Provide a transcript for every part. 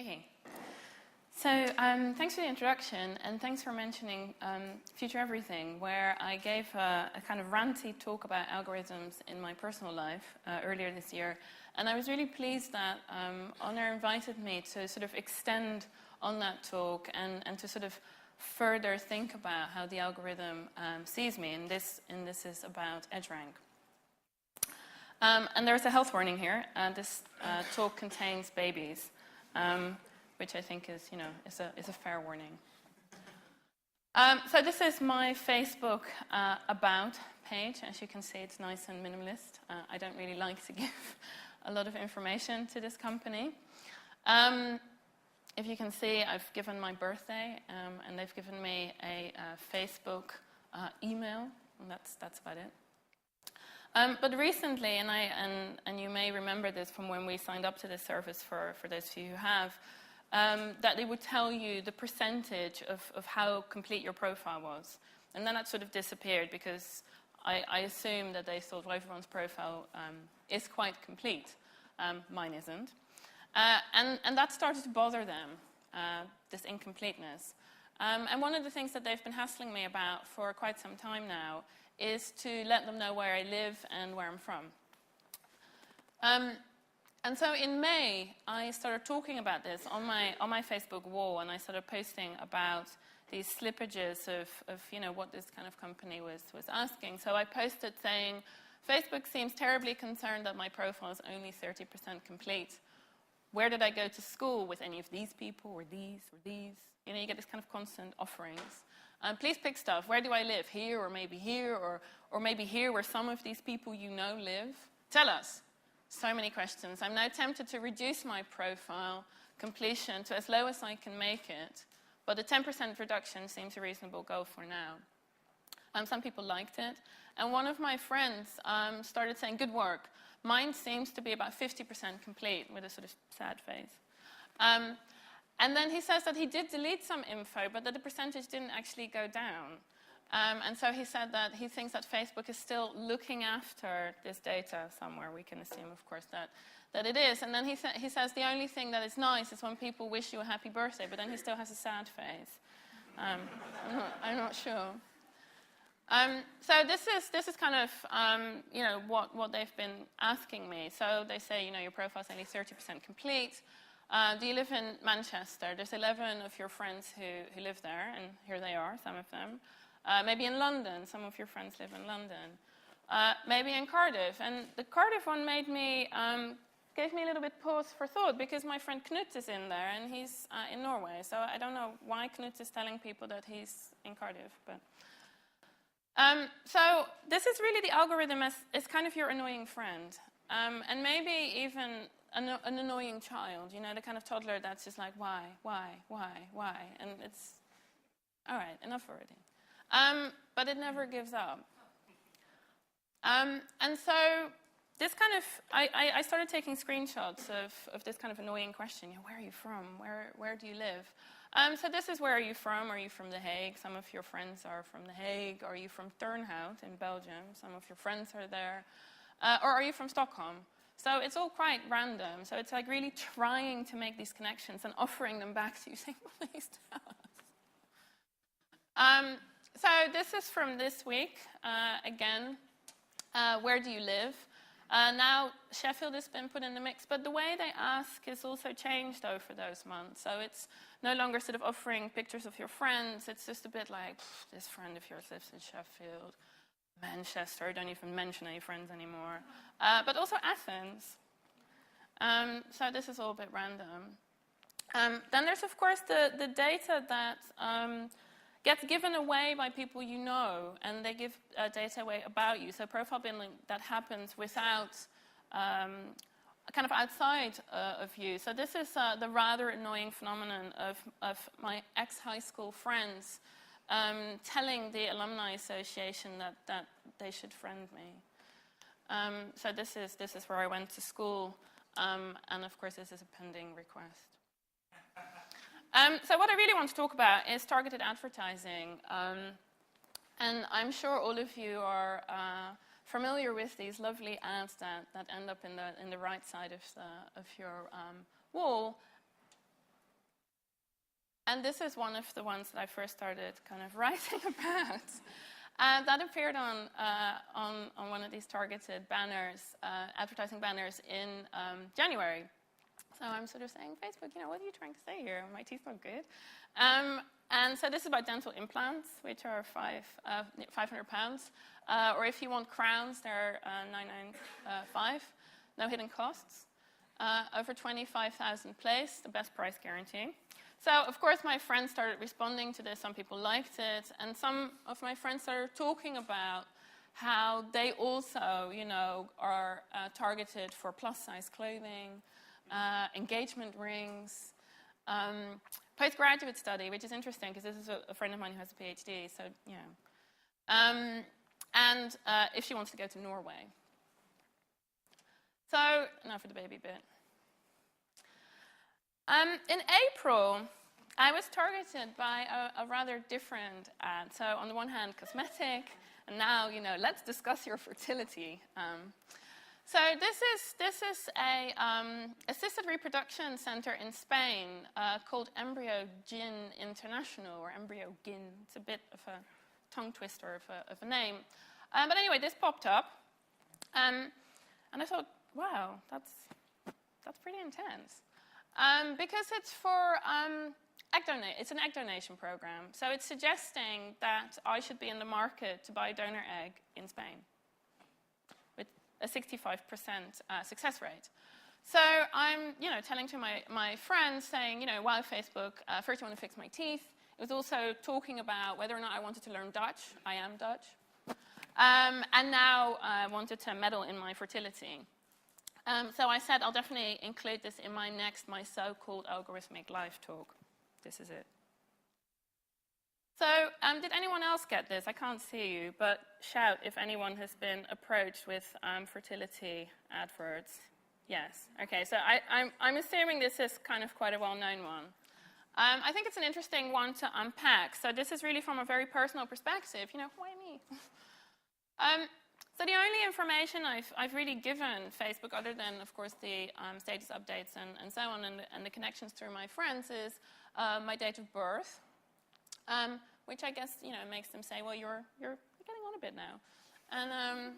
Hey. So thanks for the introduction, and thanks for mentioning Future Everything, where I gave a kind of ranty talk about algorithms in my personal life earlier this year. And I was really pleased that Honor invited me to sort of extend on that talk and to sort of further think about how the algorithm sees me. And this is about EdgeRank. And there's a health warning here. This talk contains babies, which I think is a fair warning. So this is my Facebook about page. As you can see, it's nice and minimalist. I don't really like to give a lot of information to this company. If you can see, I've given my birthday, and they've given me a Facebook email, and that's about it. But recently, and you may remember this from when we signed up to this service for those of you who have, that they would tell you the percentage of how complete your profile was. And then that sort of disappeared because I assumed that they thought, well, everyone's profile is quite complete. Mine isn't. And that started to bother them, this incompleteness. And one of the things that they've been hassling me about for quite some time now is to let them know where I live and where I'm from. And so in May, I started talking about this on my Facebook wall, and I started posting about these slippages of what this kind of company was asking. So I posted saying, Facebook seems terribly concerned that my profile is only 30% complete. Where did I go to school with any of these people or these or these? You get this kind of constant offerings. Please pick stuff. Where do I live? Here or maybe here or maybe here where some of these people you know live? Tell us. So many questions. I'm now tempted to reduce my profile completion to as low as I can make it, but a 10% reduction seems a reasonable goal for now. Some people liked it, and one of my friends started saying, good work. Mine seems to be about 50% complete, with a sort of sad face. And then he says that he did delete some info, but that the percentage didn't actually go down. And so he said that he thinks that Facebook is still looking after this data somewhere. We can assume, of course, that it is. And then he says the only thing that is nice is when people wish you a happy birthday, but then he still has a sad face. I'm not sure. So this is kind of what they've been asking me. So they say your profile's only 30% complete. Do you live in Manchester? There's 11 of your friends who live there, and here they are, some of them. Maybe in London, some of your friends live in London. Maybe in Cardiff, and the Cardiff one gave me a little bit pause for thought because my friend Knut is in there, and he's in Norway. So I don't know why Knut is telling people that he's in Cardiff, but. So this is really the algorithm as kind of your annoying friend, and maybe even an annoying child, the kind of toddler that's just like, why, and it's, all right, enough already. But it never gives up. And so this kind of, I started taking screenshots of this kind of annoying question, where are you from? Where do you live? So this is where are you from? Are you from The Hague? Some of your friends are from The Hague. Are you from Turnhout in Belgium? Some of your friends are there. Or are you from Stockholm? So it's all quite random. So it's like really trying to make these connections and offering them back to you, saying, please tell us. So this is from this week. Again, where do you live? Now, Sheffield has been put in the mix, but the way they ask has also changed over those months. So it's no longer sort of offering pictures of your friends. It's just a bit like, this friend of yours lives in Sheffield. Manchester, don't even mention any friends anymore. But also Athens. So this is all a bit random. Then there's, of course, the data that gets given away by people you know, and they give data away about you. So profile building that happens without, kind of outside of you. So this is the rather annoying phenomenon of my ex-high school friends telling the Alumni Association that they should friend me. So this is where I went to school, and of course this is a pending request. So what I really want to talk about is targeted advertising. And I'm sure all of you are familiar with these lovely ads that end up in the right side of your wall. And this is one of the ones that I first started kind of writing about. And that appeared on one of these targeted banners, advertising banners in January. So I'm sort of saying, Facebook, what are you trying to say here? My teeth look good. And so this is about dental implants, which are £500. Or if you want crowns, they're $995. No hidden costs. Over 25,000 placed, the best price guarantee. So, of course, my friends started responding to this. Some people liked it. And some of my friends started talking about how they also, are targeted for plus-size clothing, engagement rings, postgraduate study, which is interesting because this is a friend of mine who has a PhD. So, and if she wants to go to Norway. So, now for the baby bit. In April, I was targeted by a rather different ad. So on the one hand, cosmetic, and now, let's discuss your fertility. So this is a assisted reproduction center in Spain called Embryo Gin International, or Embryo Gin. It's a bit of a tongue twister of a name. But anyway, this popped up, and I thought, wow, that's pretty intense. Because it's for it's an egg donation program. So it's suggesting that I should be in the market to buy a donor egg in Spain with a 65% success rate. So I'm, telling to my friends, saying, wow, Facebook, first I want to fix my teeth. It was also talking about whether or not I wanted to learn Dutch. I am Dutch. And now I wanted to meddle in my fertility. So I said I'll definitely include this in my so-called algorithmic live talk. This is it. So did anyone else get this? I can't see you, but shout if anyone has been approached with fertility adverts. Yes. Okay, so I'm assuming this is kind of quite a well-known one. I think it's an interesting one to unpack. So this is really from a very personal perspective. Why me? So the only information I've really given Facebook, other than, of course, the status updates and so on, and the connections through my friends, is my date of birth, which I guess, makes them say, well, you're getting on a bit now. And,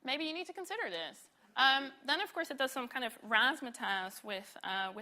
maybe you need to consider this. Then, of course, it does some kind of razzmatazz with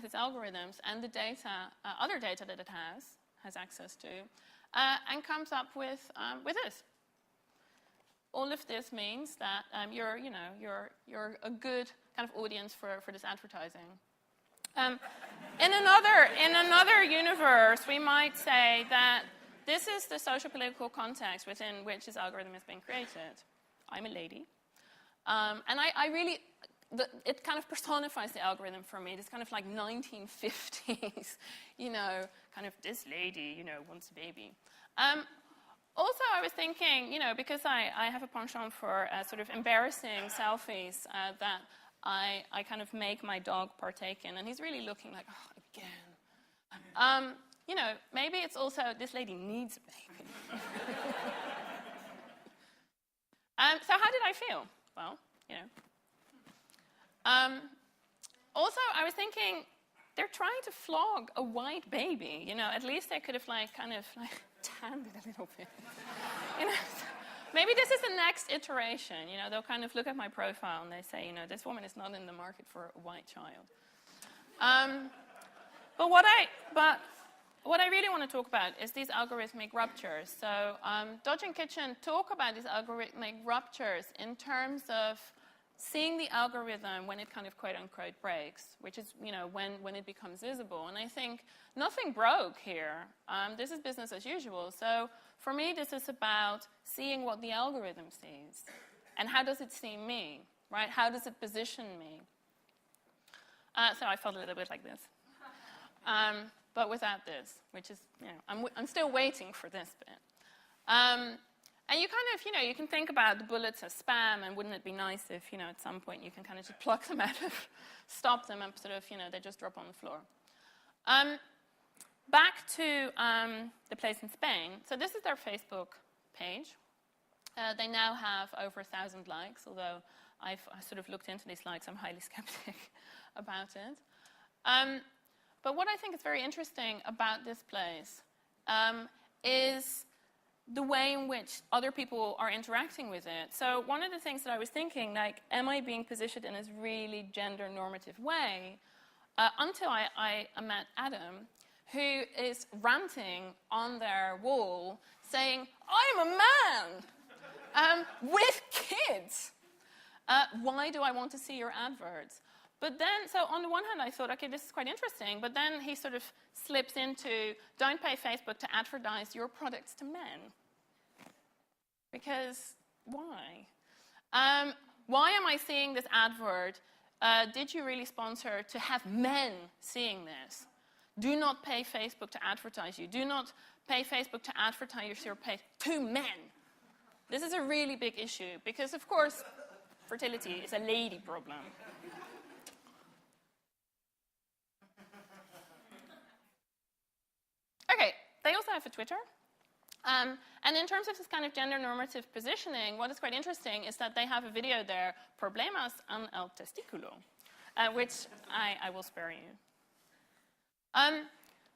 its algorithms and the data, other data that it has access to, and comes up with this. All of this means that you're a good kind of audience for this advertising. In another universe, we might say that this is the social-political context within which this algorithm has been created. I'm a lady. And I really, it kind of personifies the algorithm for me. This kind of like 1950s, kind of this lady, wants a baby. Also, I was thinking, because I have a penchant for sort of embarrassing selfies that I kind of make my dog partake in, and he's really looking like, oh, again. Maybe it's also, this lady needs a baby. So how did I feel? Well, Also, I was thinking, they're trying to flog a white baby. At least they could have kind of tanned it a little bit. Maybe this is the next iteration. They'll kind of look at my profile and they say, this woman is not in the market for a white child. But what I really want to talk about is these algorithmic ruptures. So Dodge and Kitchen talk about these algorithmic ruptures in terms of seeing the algorithm when it kind of quote-unquote breaks, which is, when it becomes visible. And I think nothing broke here. This is business as usual. So for me, this is about seeing what the algorithm sees. And how does it see me, right? How does it position me? So I felt a little bit like this. But without this, which is, I'm still waiting for this bit. And you kind of, you can think about the bullets as spam, and wouldn't it be nice if, at some point you can kind of just pluck them out of, stop them, and sort of, they just drop on the floor. Back to the place in Spain. So this is their Facebook page. They now have over 1,000 likes, although I sort of looked into these likes. I'm highly skeptic about it. But what I think is very interesting about this place is the way in which other people are interacting with it. So one of the things that I was thinking, like, am I being positioned in this really gender normative way? Until I met Adam, who is ranting on their wall saying, I'm a man with kids. Why do I want to see your adverts? But then, so on the one hand, I thought, okay, this is quite interesting. But then he sort of slips into, don't pay Facebook to advertise your products to men. Because why? Why am I seeing this advert? Did you really sponsor to have men seeing this? Do not pay Facebook to advertise you. Do not pay Facebook to advertise your page to men. This is a really big issue because, of course, fertility is a lady problem. Okay, they also have a Twitter. And in terms of this kind of gender normative positioning, what is quite interesting is that they have a video there, Problemas en el testículo, which I will spare you.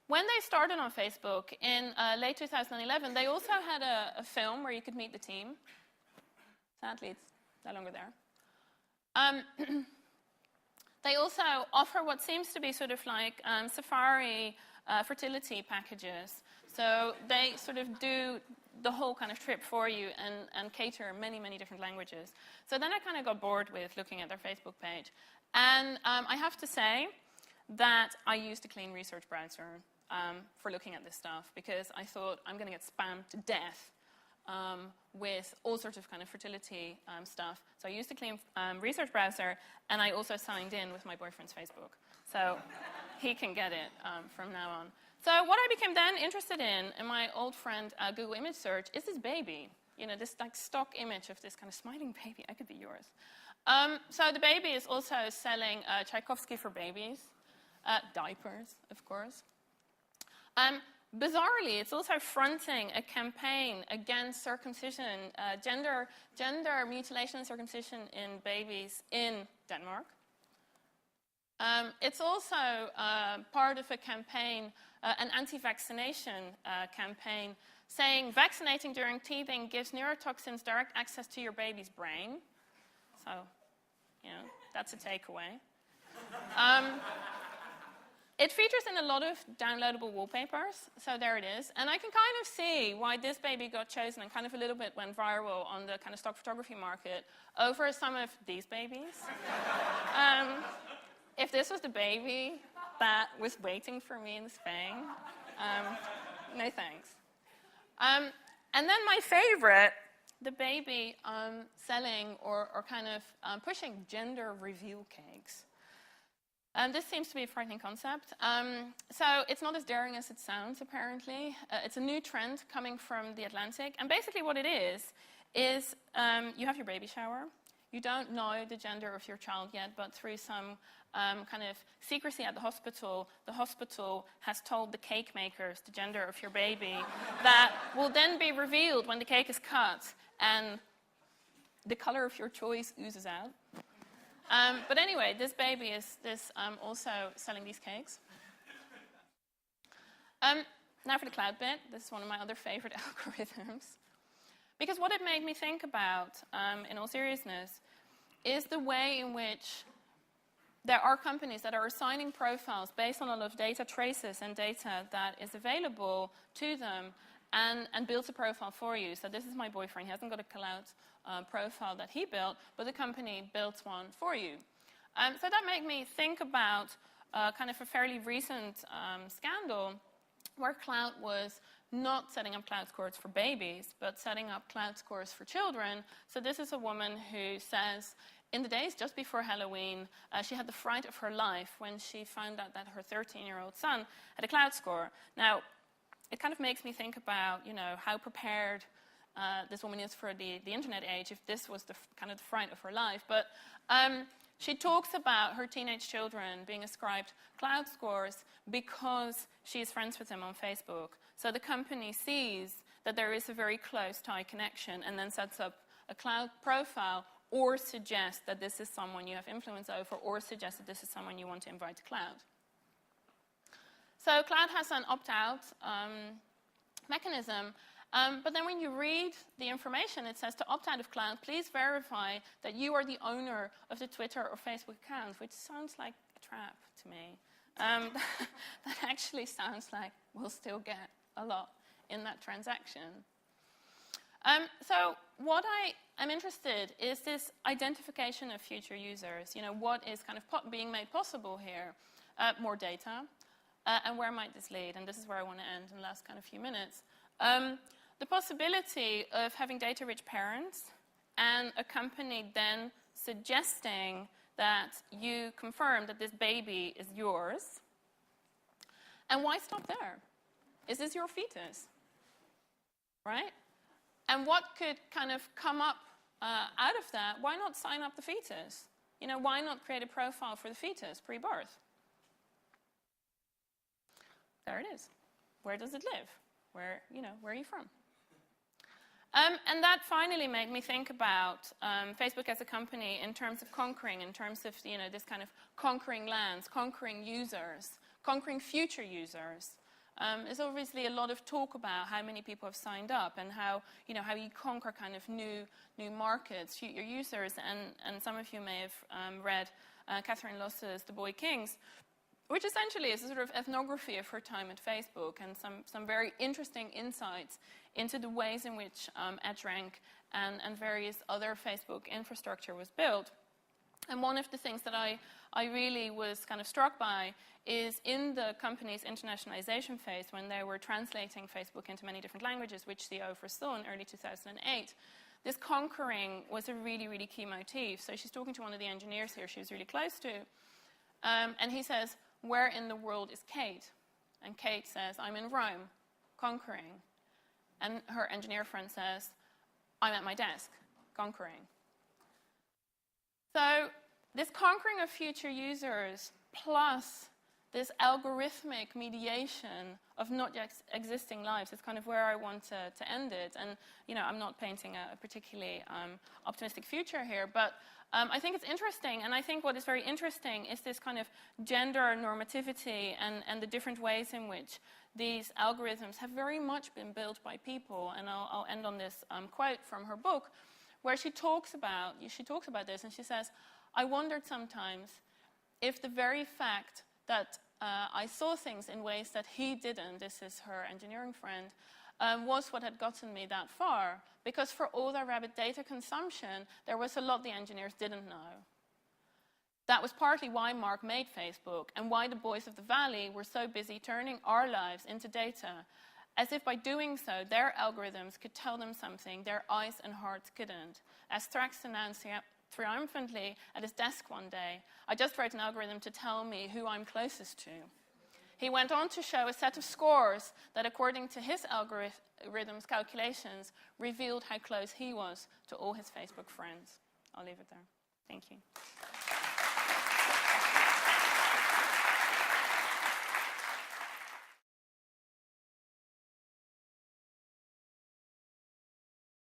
When they started on Facebook in late 2011, they also had a film where you could meet the team. Sadly, it's no longer there. They also offer what seems to be sort of like safari fertility packages. So they sort of do the whole kind of trip for you and cater many, many different languages. So then I kind of got bored with looking at their Facebook page. And I have to say that I used a clean research browser for looking at this stuff because I thought I'm going to get spammed to death with all sorts of kind of fertility stuff. So I used a clean research browser, and I also signed in with my boyfriend's Facebook. So he can get it from now on. So what I became then interested in my old friend Google image search is this baby. You know, this like stock image of this kind of smiling baby. I could be yours. So the baby is also selling Tchaikovsky for babies, diapers, of course. Bizarrely, it's also fronting a campaign against circumcision, gender mutilation and circumcision in babies in Denmark. It's also part of a campaign, an anti-vaccination campaign, saying vaccinating during teething gives neurotoxins direct access to your baby's brain. So, you know, that's a takeaway. It features in a lot of downloadable wallpapers, so there it is. And I can kind of see why this baby got chosen and kind of a little bit went viral on the kind of stock photography market over some of these babies. If this was the baby that was waiting for me in Spain, no thanks. And then my favorite, the baby selling or kind of pushing gender reveal cakes. This seems to be a frightening concept. So it's not as daring as it sounds, apparently. It's a new trend coming from the Atlantic. And basically what it is you have your baby shower. You don't know the gender of your child yet, but through some kind of secrecy at the hospital has told the cake makers the gender of your baby that will then be revealed when the cake is cut and the color of your choice oozes out. But anyway, this baby is also selling these cakes. Now for the cloud bit. This is one of my other favorite algorithms. Because what it made me think about, in all seriousness, is the way in which there are companies that are assigning profiles based on a lot of data traces and data that is available to them and builds a profile for you. So this is my boyfriend. He hasn't got a cloud profile that he built, but the company built one for you. So that made me think about kind of a fairly recent scandal where Cloud was not setting up cloud scores for babies, but setting up cloud scores for children. So this is a woman who says, in the days just before Halloween, she had the fright of her life when she found out that her 13-year-old son had a cloud score. Now, it kind of makes me think about, you know, how prepared this woman is for the internet age, if this was the kind of the fright of her life. But she talks about her teenage children being ascribed cloud scores because she's friends with them on Facebook. So the company sees that there is a very close tie connection and then sets up a cloud profile or suggests that this is someone you have influence over or suggests that this is someone you want to invite to cloud. So Cloud has an opt-out mechanism, but then when you read the information, it says to opt out of Cloud, please verify that you are the owner of the Twitter or Facebook account, which sounds like a trap to me. That actually sounds like we'll still get a lot in that transaction. So what I am interested is this identification of future users. What is kind of being made possible here? More data. And where might this lead? And this is where I want to end in the last kind of few minutes. The possibility of having data-rich parents and a company then suggesting that you confirm that this baby is yours. And why stop there? Is this your fetus? Right? And what could kind of come up out of that? Why not sign up the fetus? Why not create a profile for the fetus pre-birth? There it is. Where does it live? Where are you from? And that finally made me think about Facebook as a company in terms of conquering, in terms of this kind of conquering lands, conquering users, conquering future users. There's obviously a lot of talk about how many people have signed up and how you conquer kind of new markets, your users. And some of you may have read Catherine Loss's The Boy Kings, which essentially is a sort of ethnography of her time at Facebook and some very interesting insights into the ways in which EdgeRank and various other Facebook infrastructure was built. And one of the things that I really was kind of struck by is in the company's internationalization phase, when they were translating Facebook into many different languages, which CEO foresaw in early 2008, this conquering was a really, really key motif. So she's talking to one of the engineers here she was really close to, and he says, "Where in the world is Kate?" And Kate says, "I'm in Rome, conquering." And her engineer friend says, "I'm at my desk, conquering." So this conquering of future users plus this algorithmic mediation of not yet existing lives is kind of where I want to end it. And, I'm not painting a particularly optimistic future here, but I think it's interesting. And I think what is very interesting is this kind of gender normativity and the different ways in which these algorithms have very much been built by people. And I'll end on this quote from her book, where she talks about this, and she says, "I wondered sometimes if the very fact that I saw things in ways that he didn't," this is her engineering friend, was what had gotten me that far. Because for all their rapid data consumption, there was a lot the engineers didn't know. That was partly why Mark made Facebook and why the boys of the Valley were so busy turning our lives into data, as if by doing so, their algorithms could tell them something their eyes and hearts couldn't. As Strax announced triumphantly at his desk one day, "I just wrote an algorithm to tell me who I'm closest to." He went on to show a set of scores that, according to his algorithm's calculations, revealed how close he was to all his Facebook friends. I'll leave it there. Thank you.